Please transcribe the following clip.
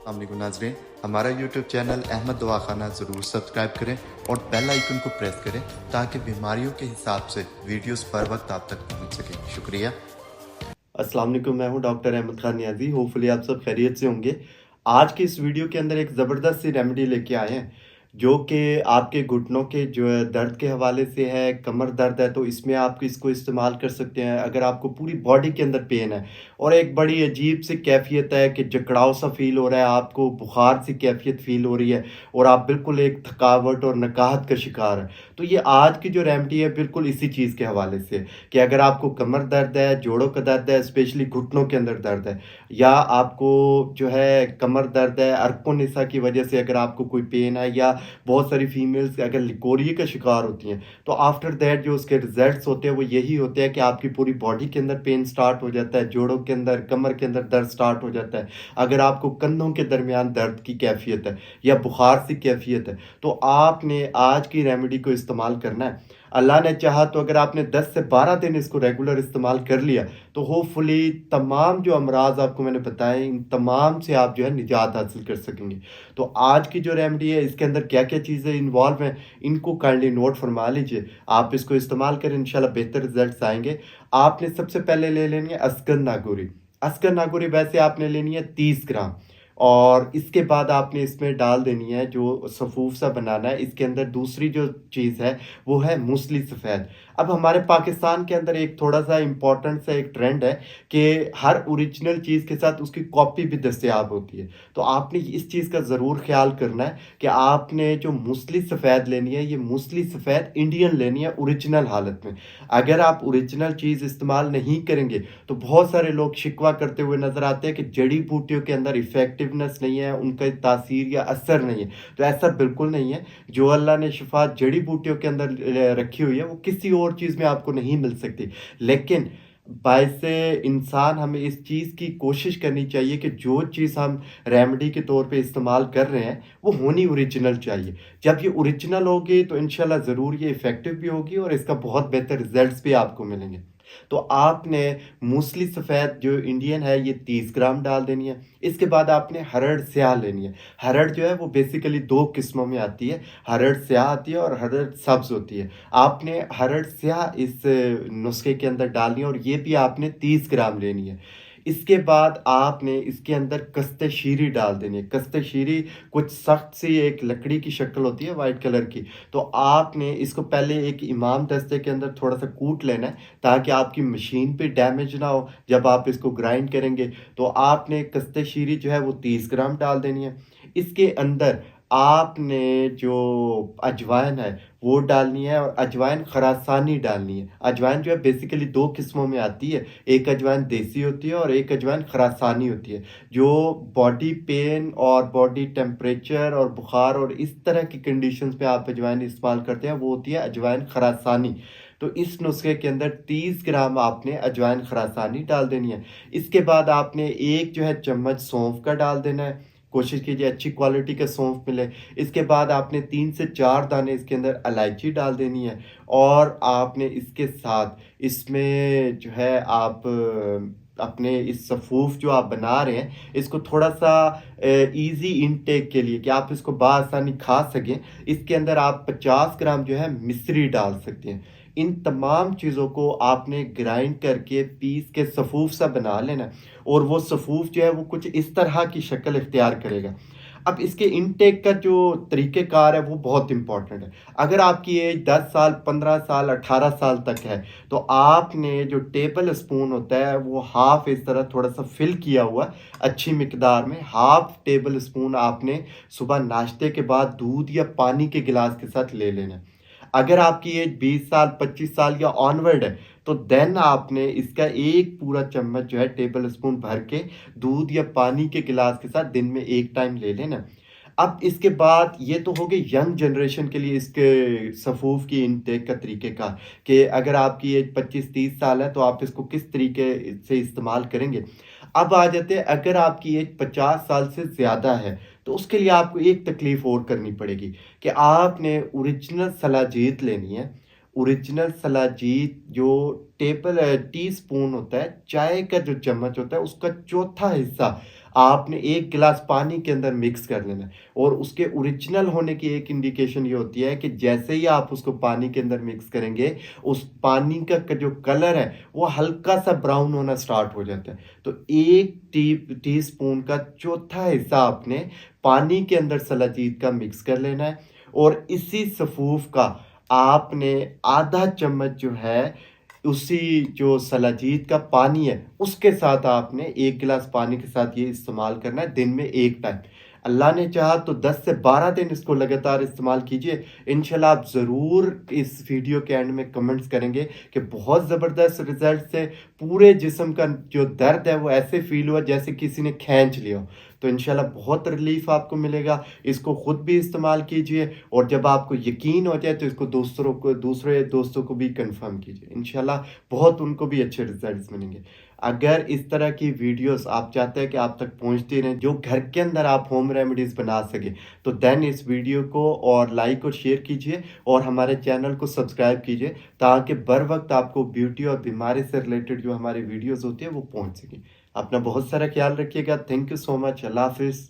अस्सलामुअलैकुम नाज़रीन, हमारा यूट्यूब चैनल अहमद दवाखाना ज़रूर सब्सक्राइब करें और बेल आइकन को प्रेस करें ताकि बीमारियों के हिसाब से वीडियोस पर वक्त आप तक पहुंच सके। शुक्रिया। अस्सलाम वालेकुम, मैं हूं डॉक्टर अहमद खान नियाज़ी। होपफुली आप सब खैरियत से होंगे। आज की इस वीडियो के अंदर एक ज़बरदस्त सी रेमेडी लेके आए हैं, जो कि आपके घुटनों के जो है दर्द के हवाले से है। कमर दर्द है तो इसमें आप इसको इस्तेमाल कर सकते हैं। अगर आपको पूरी बॉडी के अंदर पेन है और एक बड़ी अजीब सी कैफियत है कि जकड़ाव सा फील हो रहा है, आपको बुखार सी कैफियत फील हो रही है और आप बिल्कुल एक थकावट और नकाहत का शिकार है, तो ये आज की जो रेमेडी है बिल्कुल इसी चीज़ के हवाले से कि अगर आपको कमर दर्द है, जोड़ों का दर्द है, स्पेशली घुटनों के अंदर दर्द है, या आपको जो है कमर दर्द है, अरकुनिसा की वजह से अगर आपको कोई पेन है, या बहुत सारी फीमेल्स अगर लिकोरिया का शिकार होती हैं, तो आफ्टर दैट जो उसके रिजल्ट्स होते हैं वो यही होते हैं कि आपकी पूरी बॉडी के अंदर पेन स्टार्ट हो जाता है, जोड़ों के अंदर, कमर के अंदर दर्द स्टार्ट हो जाता है। अगर आपको कंधों के दरमियान दर्द की कैफियत है या बुखार सी कैफियत है, तो आपने आज की रेमेडी को इस्तेमाल करना है। अल्लाह ने चाहा तो अगर आपने 10 से 12 दिन इसको रेगुलर इस्तेमाल कर लिया, तो होपफुली तमाम जो अमराज आपको मैंने बताए, इन तमाम से आप जो है निजात हासिल कर सकेंगे। तो आज की जो रेमेडी है, इसके अंदर क्या-क्या चीज़ें इन्वॉल्व हैं, इनको काइंडली नोट फरमा लीजिए। आप इसको इस्तेमाल करें, इंशाल्लाह बेहतर रिज़ल्ट्स आएँगे। आपने सबसे पहले ले लेनी है अस्कर नागौरी। अस्कर नागौरी वैसे आपने लेनी है 30 ग्राम, और इसके बाद आपने इसमें डाल देनी है जो सफ़ूफ सा बनाना है। इसके अंदर दूसरी जो चीज़ है वो है मूसली सफ़ेद। अब हमारे पाकिस्तान के अंदर एक थोड़ा-सा इम्पोर्टेंट सा एक ट्रेंड है कि हर ओरिजिनल चीज़ के साथ उसकी कॉपी भी दस्तयाब होती है। तो आपने इस चीज़ का ज़रूर ख़्याल करना है कि आपने जो मूसली सफ़ेद लेनी है, ये मूसली सफ़ेद इंडियन लेनी है ओरिजिनल हालत में। अगर आप ओरिजिनल चीज़ इस्तेमाल नहीं करेंगे, तो बहुत सारे लोग शिकवा करते हुए नज़र आते हैं कि जड़ी-बूटियों के अंदर इफ़ेक्टिवनेस नहीं है, उनका तासीर या असर नहीं है। तो ऐसा बिल्कुल नहीं है। जो अल्लाह ने शिफ़ा जड़ी-बूटियों के अंदर रखी हुई है, वो किसी और चीज़ में आपको नहीं मिल सकती। लेकिन बाइसे इंसान हमें इस चीज़ की कोशिश करनी चाहिए कि जो चीज़ हम रेमेडी के तौर पे इस्तेमाल कर रहे हैं, वो होनी ओरिजिनल चाहिए। जब ये ओरिजिनल होगी तो इंशाल्लाह ज़रूर ये इफ़ेक्टिव भी होगी और इसका बहुत बेहतर रिज़ल्ट्स भी आपको मिलेंगे। तो आपने मूसली सफ़ेद जो इंडियन है ये 30 ग्राम डाल देनी है। इसके बाद आपने हरड़ स्याह लेनी है। हरड़ जो है वो बेसिकली 2 किस्मों में आती है, हरड़ स्याह आती है और हरड़ सब्ज़ होती है। आपने हरड़ स्याह इस नुस्खे के अंदर डालनी है और ये भी आपने 30 ग्राम लेनी है। इसके बाद आपने इसके अंदर कस्ते शीरी डाल देनी है। कस्ते शीरी कुछ सख्त सी एक लकड़ी की शक्ल होती है वाइट कलर की, तो आपने इसको पहले एक इमाम दस्ते के अंदर थोड़ा-सा कूट लेना है ताकि आपकी मशीन पे डैमेज ना हो जब आप इसको ग्राइंड करेंगे। तो आपने कस्ते शीरी जो है वो 30 ग्राम डाल देनी है। इसके अंदर आपने जो अजवाइन है वो डालनी है और अजवाइन खरासानी डालनी है। अजवाइन जो है बेसिकली 2 किस्मों में आती है, एक अजवाइन देसी होती है और एक अजवाइन खरासानी होती है। जो बॉडी पेन और बॉडी टेम्परेचर और बुखार और इस तरह की कंडीशंस पे आप अजवाइन इस्तेमाल करते हैं, वो होती है अजवाइन खरासानी। तो इस नुस्खे के अंदर 30 ग्राम आपने अजवाइन खरासानी डाल देनी है। इसके बाद आपने एक जो है चम्मच सौंफ का डाल देना है। कोशिश कीजिए अच्छी क्वालिटी का सौंफ मिले। इसके बाद आपने 3 से 4 दाने इसके अंदर इलायची डाल देनी है और आपने इसके साथ इसमें जो है आप अपने इस सफ़ूफ जो आप बना रहे हैं, इसको थोड़ा-सा ईज़ी इनटेक के लिए कि आप इसको बआसानी खा सकें, इसके अंदर आप 50 ग्राम जो है मिश्री डाल सकते हैं। इन तमाम चीज़ों को आपने ग्राइंड करके पीस के सफ़ूफ सा बना लेना और वो सफ़ूफ जो है वो कुछ इस तरह की शक्ल इख्तियार करेगा। अब इसके इनटेक का जो तरीक़ेकार है वो बहुत इम्पोर्टेंट है। अगर आपकी एज 10 साल, 15 साल, 18 साल तक है, तो आपने जो टेबल स्पून होता है वो हाफ़ इस तरह थोड़ा-सा फ़िल किया हुआ अच्छी मिकदार में हाफ़ टेबल स्पून आपने सुबह नाश्ते के बाद दूध या पानी के गिलास के साथ ले लेना है। अगर आपकी एज 20 साल, 25 साल या ऑनवर्ड है, तो देन आपने इसका एक पूरा चम्मच जो है टेबल स्पून भर के दूध या पानी के गिलास के साथ दिन में 1 टाइम ले लेना। अब इसके बाद ये तो हो गई यंग जनरेशन के लिए इसके सफ़ूफ की इनटेक का तरीक़ेकार कि अगर आपकी एज 25-30 साल है, तो आप इसको किस तरीके से इस्तेमाल करेंगे। अब आ जाते हैं अगर आपकी एज 50 साल से ज़्यादा है, तो उसके लिए आपको एक तकलीफ़ और करनी पड़ेगी कि आपने ओरिजिनल सलाजीत लेनी है। ओरिजिनल सलाजीत जो टी स्पून होता है, चाय का जो चम्मच होता है उसका चौथा हिस्सा आपने 1 गिलास पानी के अंदर मिक्स कर लेना है। और उसके ओरिजिनल होने की एक इंडिकेशन ये होती है कि जैसे ही आप उसको पानी के अंदर मिक्स करेंगे, उस पानी का जो कलर है वो हल्का-सा ब्राउन होना स्टार्ट हो जाता है। तो 1 टीस्पून का चौथा हिस्सा आपने पानी के अंदर सलाजीत का मिक्स कर लेना है और इसी सफ़ूफ का आपने आधा चम्मच जो है, उसी जो सलाजीत का पानी है, उसके साथ आपने 1 गिलास पानी के साथ ये इस्तेमाल करना है दिन में 1 टाइम। अल्लाह ने चाहा तो 10 से 12 दिन इसको लगातार इस्तेमाल कीजिए। इंशाल्लाह आप ज़रूर इस वीडियो के एंड में कमेंट्स करेंगे कि बहुत ज़बरदस्त रिज़ल्ट से पूरे जिस्म का जो दर्द है वो ऐसे फ़ील हुआ जैसे किसी ने खींच लिया हो। तो इंशाल्लाह बहुत रिलीफ़ आपको मिलेगा। इसको खुद भी इस्तेमाल कीजिए और जब आपको यकीन हो जाए तो इसको दूसरे दोस्तों को भी कन्फर्म कीजिए। इंशाल्लाह बहुत उनको भी अच्छे रिज़ल्ट्स मिलेंगे। अगर इस तरह की वीडियोस आप चाहते हैं कि आप तक पहुंचती रहें, जो घर के अंदर आप होम रेमेडीज़ बना सकें, तो देन इस वीडियो को और लाइक और शेयर कीजिए और हमारे चैनल को सब्सक्राइब कीजिए ताकि बर वक्त आपको ब्यूटी और बीमारी से रिलेटेड जो हमारी वीडियोस होती है वो पहुंच सकें। अपना बहुत सारा ख्याल रखिएगा। Thank you so much. अल्लाह हाफ़िज़।